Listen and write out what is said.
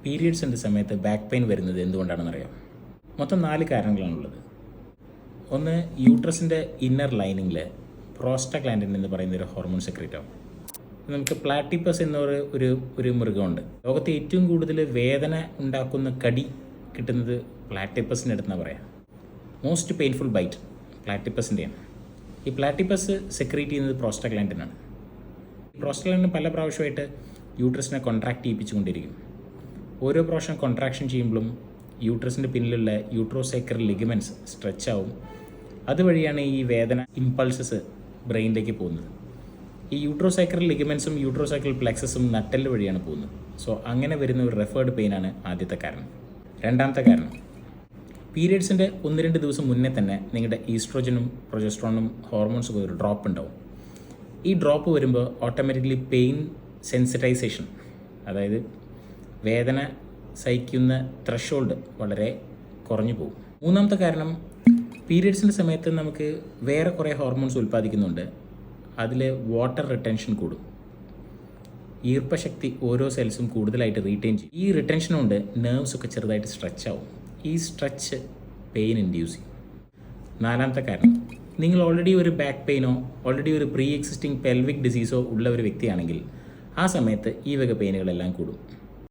പീരിയഡ്സിൻ്റെ സമയത്ത് back pain വരുന്നത് എന്തുകൊണ്ടാണെന്നറിയാം. മൊത്തം 4 കാരണങ്ങളാണുള്ളത്. ഒന്ന്, യൂട്രസിൻ്റെ ഇന്നർ ലൈനിങ്ങിൽ പ്രോസ്റ്റാഗ്ലാൻഡിൻ എന്ന് പറയുന്ന ഒരു ഹോർമോൺ സെക്രീറ്റ് ആവും. നമുക്ക് പ്ലാറ്റിപ്പസ് എന്ന ഒരു മൃഗമുണ്ട്. ലോകത്തെ ഏറ്റവും കൂടുതൽ വേദന ഉണ്ടാക്കുന്ന കടി കിട്ടുന്നത് പ്ലാറ്റിപ്പസിൻ്റെ അടുത്തെന്നാണ് പറയാം. മോസ്റ്റ് പെയിൻഫുൾ ബൈറ്റ് പ്ലാറ്റിപ്പസിൻ്റെയാണ്. ഈ പ്ലാറ്റിപ്പസ് സെക്രീറ്റ് ചെയ്യുന്നത് പ്രോസ്റ്റാഗ്ലാൻഡിനാണ്. ഈ പ്രോസ്റ്റാഗ്ലാൻഡിൻ പല പ്രാവശ്യമായിട്ട് യൂട്രസിനെ കോൺട്രാക്ട് ചെയ്യിപ്പിച്ചുകൊണ്ടിരിക്കും. ഓരോ പ്രാവശ്യം കോൺട്രാക്ഷൻ ചെയ്യുമ്പോഴും യൂട്രസിൻ്റെ പിന്നിലുള്ള യൂട്രോസൈക്രൽ ലിഗമെൻറ്റ്സ് സ്ട്രെച്ച് ആവും. അതുവഴിയാണ് ഈ വേദന ഇമ്പൾസസ് ബ്രെയിനിലേക്ക് പോകുന്നത്. ഈ യൂട്രോസൈക്രൽ ലിഗമെൻറ്റ്സും യൂട്രോസൈക്രൽ പ്ലെക്സസും നട്ടെല്ല് വഴിയാണ് പോകുന്നത്. സോ അങ്ങനെ വരുന്ന ഒരു റെഫേർഡ് പെയിനാണ് ആദ്യത്തെ കാരണം. രണ്ടാമത്തെ കാരണം, പീരിയഡ്സിൻ്റെ 1-2 ദിവസം മുന്നേ തന്നെ നിങ്ങളുടെ ഈസ്ട്രോജനും പ്രൊജസ്ട്രോണും ഹോർമോൺസും ഒരു ഡ്രോപ്പ് ഉണ്ടാവും. ഈ ഡ്രോപ്പ് വരുമ്പോൾ ഓട്ടോമാറ്റിക്കലി പെയിൻ സെൻസിറ്റൈസേഷൻ, അതായത് വേദന സഹിക്കുന്ന ത്രഷോൾഡ് വളരെ കുറഞ്ഞു പോകും. മൂന്നാമത്തെ കാരണം, പീരിയഡ്സിൻ്റെ സമയത്ത് നമുക്ക് വേറെ കുറേ ഹോർമോൺസ് ഉൽപ്പാദിക്കുന്നുണ്ട്. അതിൽ വാട്ടർ റിട്ടൻഷൻ കൂടും. ഈർപ്പശക്തി ഓരോ സെൽസും കൂടുതലായിട്ട് റീറ്റെയിൻ ചെയ്യും. ഈ റിട്ടൻഷൻ കൊണ്ട് നെർവ്സൊക്കെ ചെറുതായിട്ട് സ്ട്രെച്ച് ആവും. ഈ സ്ട്രെച്ച് പെയിൻ ഇൻഡ്യൂസ് ചെയ്യും. നാലാമത്തെ കാരണം, നിങ്ങൾ ഓൾറെഡി ഒരു ബാക്ക് പെയിനോ ഓൾറെഡി ഒരു പ്രീ എക്സിസ്റ്റിംഗ് പെൽവിക് ഡിസീസോ ഉള്ള ഒരു വ്യക്തിയാണെങ്കിൽ ആ സമയത്ത് ഈ വക പെയിനുകളെല്ലാം കൂടും.